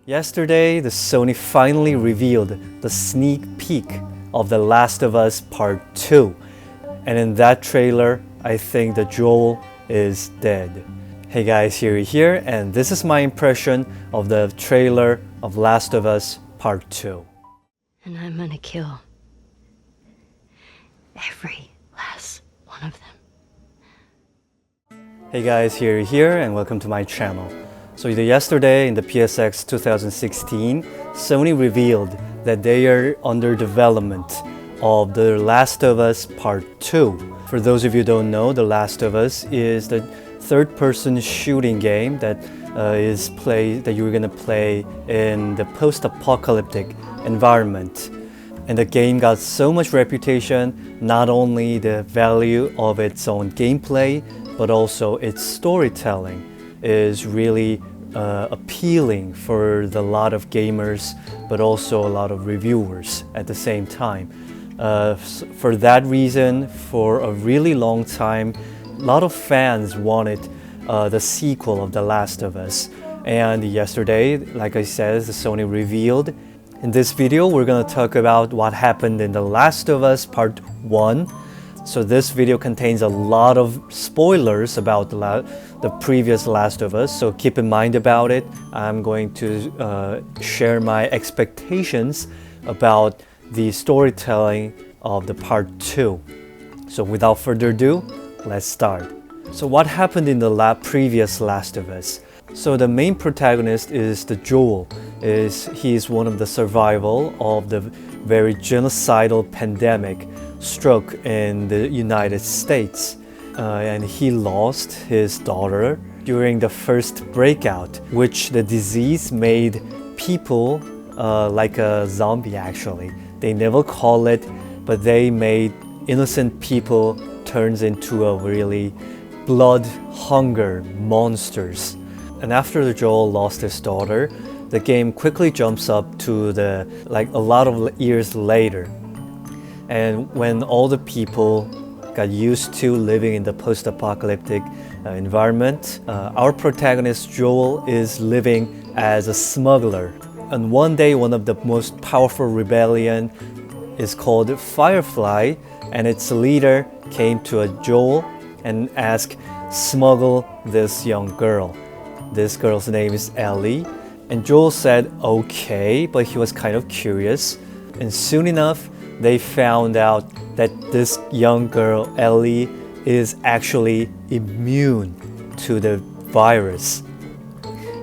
Yesterday, the Sony finally revealed the sneak peek of The Last of Us Part 2. And in that trailer, I think that Joel is dead. Hey guys, here, and this is my impression of the trailer of Last of Us Part 2. And I'm gonna kill every last one of them. Hey guys, here, and welcome to my channel. So yesterday in the PSX 2016, Sony revealed that they are under development of The Last of Us Part 2. For those of you who don't know, The Last of Us is the third-person shooting game that you're gonna play in the post-apocalyptic environment. And the game got so much reputation, not only the value of its own gameplay, but also its storytelling is really appealing for a lot of gamers, but also a lot of reviewers at the same time. For that reason, for a really long time, a lot of fans wanted the sequel of The Last of Us. And yesterday, like I said, Sony revealed. In this video, we're going to talk about what happened in The Last of Us Part 1. So this video contains a lot of spoilers about the previous Last of Us, so keep in mind about it. I'm going to share my expectations about the storytelling of the Part 2. So without further ado, let's start. So what happened in the previous Last of Us? So the main protagonist is the Joel. He is one of the survival of the very genocidal pandemic struck in the United States. And he lost his daughter during the first breakout, which the disease made people like a zombie actually. They never call it, but they made innocent people turns into a really blood hunger monsters. And after Joel lost his daughter, the game quickly jumps up to a lot of years later. And when all the people got used to living in the post-apocalyptic environment, our protagonist Joel is living as a smuggler. And one day, one of the most powerful rebellion is called Firefly, and its leader came to Joel and asked, smuggle this young girl. This girl's name is Ellie. And Joel said okay, but he was kind of curious. And soon enough, they found out that this young girl, Ellie, is actually immune to the virus.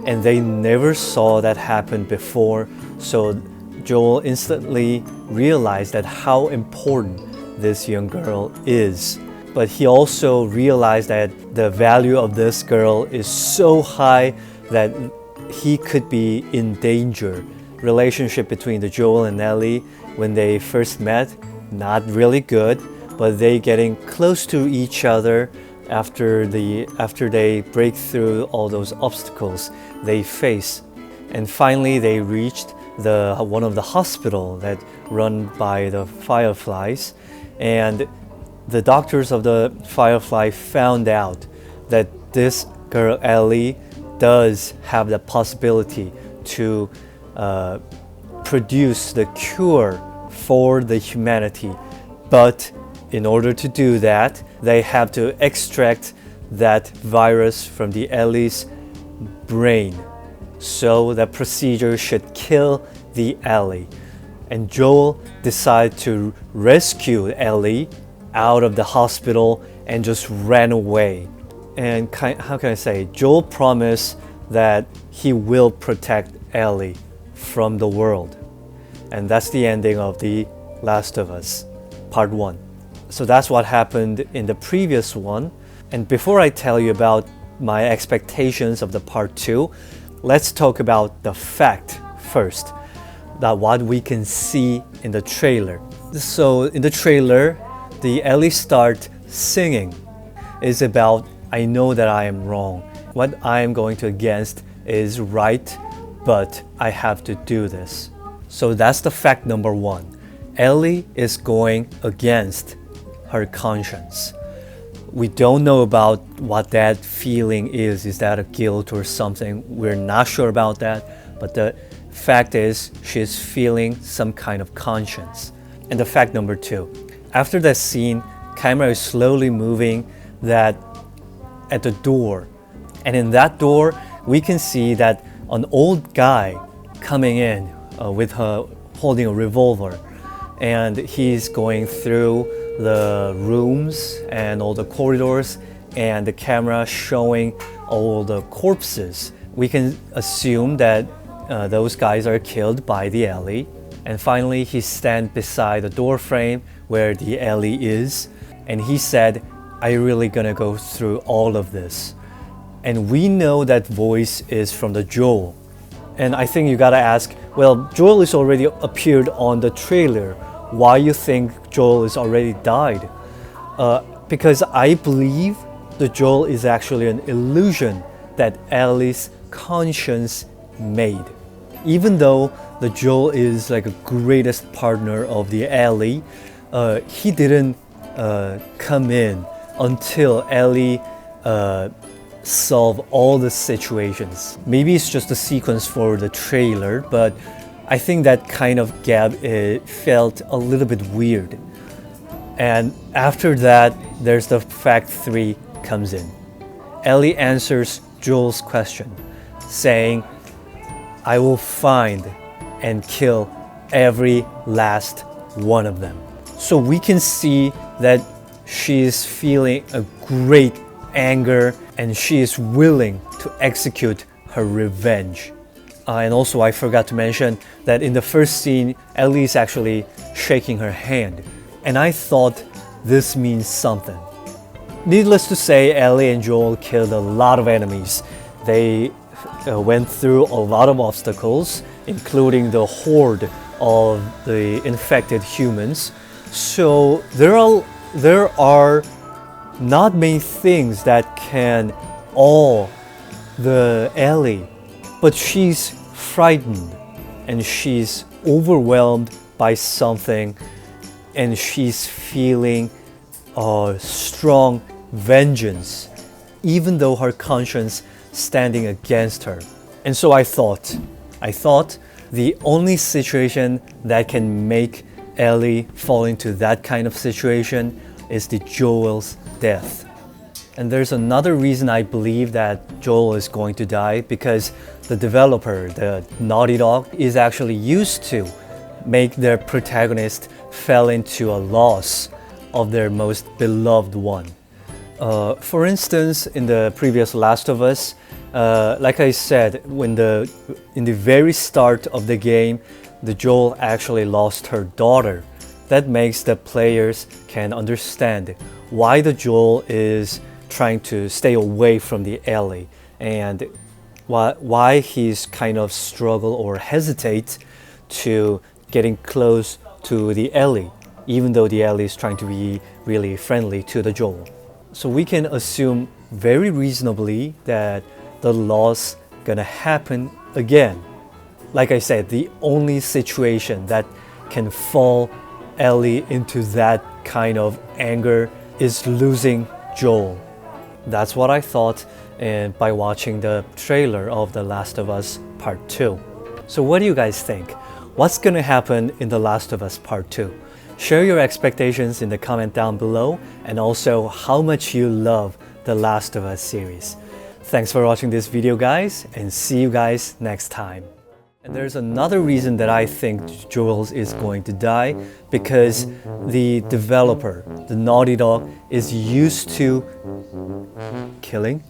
And they never saw that happen before, so Joel instantly realized that how important this young girl is. But he also realized that the value of this girl is so high that he could be in danger. Relationship between the Joel and Ellie when they first met, not really good, but they getting close to each other after they break through all those obstacles they face. And finally they reached one of the hospital that run by the Fireflies, and the doctors of the Firefly found out that this girl Ellie does have the possibility to produce the cure for the humanity. But in order to do that, they have to extract that virus from the Ellie's brain. So that procedure should kill the Ellie. And Joel decided to rescue Ellie out of the hospital and just ran away. And how can I say, Joel promised that he will protect Ellie from the world. And that's the ending of The Last of Us Part 1. So that's what happened in the previous one. And before I tell you about my expectations of the Part 2, let's talk about the fact first, that what we can see in the trailer. So in the trailer, the Ellie start singing is about, I know that I am wrong. What I am going to against is right, but I have to do this. So that's the fact number one. Ellie is going against her conscience. We don't know about what that feeling is. Is that a guilt or something? We're not sure about that. but the fact is she's feeling some kind of conscience. And the fact number 2, after that scene, camera is slowly moving that at the door, and in that door we can see that an old guy coming in with her holding a revolver, and he's going through the rooms and all the corridors, and the camera showing all the corpses. We can assume that those guys are killed by the Ellie. And finally, he stands beside the door frame where the Ellie is, and he said, "I really gonna go through all of this." And we know that voice is from the Joel. And I think you gotta ask, well, Joel is already appeared on the trailer. Why you think Joel is already died? Because I believe the Joel is actually an illusion that Ellie's conscience made. Even though the Joel is like a greatest partner of the Ellie, he didn't come in until Ellie solve all the situations. Maybe it's just a sequence for the trailer, but I think that kind of gap felt a little bit weird. And after that, there's the fact 3 comes in. Ellie answers Joel's question, saying, "I will find and kill every last one of them." So we can see that she is feeling a great anger and she is willing to execute her revenge. And also I forgot to mention that in the first scene, Ellie is actually shaking her hand. And I thought this means something. Needless to say, Ellie and Joel killed a lot of enemies. They went through a lot of obstacles, including the horde of the infected humans. So there are not many things that can awe the Ellie, but she's frightened and she's overwhelmed by something, and she's feeling a strong vengeance, even though her conscience standing against her. And so I thought the only situation that can make Ellie fall into that kind of situation is the Joel's death. And there's another reason I believe that Joel is going to die, because the developer, the Naughty Dog, is actually used to make their protagonist fell into a loss of their most beloved one. For instance, in the previous Last of Us, like I said, in the very start of the game, the Joel actually lost her daughter. That makes the players can understand why the Joel is trying to stay away from the Ellie, and why he's kind of struggle or hesitate to getting close to the Ellie, even though the Ellie is trying to be really friendly to the Joel. So we can assume very reasonably that the loss gonna happen again. Like I said, the only situation that can fall Ellie into that kind of anger is losing Joel. That's what I thought by watching the trailer of The Last of Us Part 2. So what do you guys think? What's gonna happen in The Last of Us Part 2? Share your expectations in the comment down below, and also how much you love The Last of Us series. Thanks for watching this video, guys, and see you guys next time. And there's another reason that I think Joel is going to die, because the developer, the Naughty Dog, is used to killing.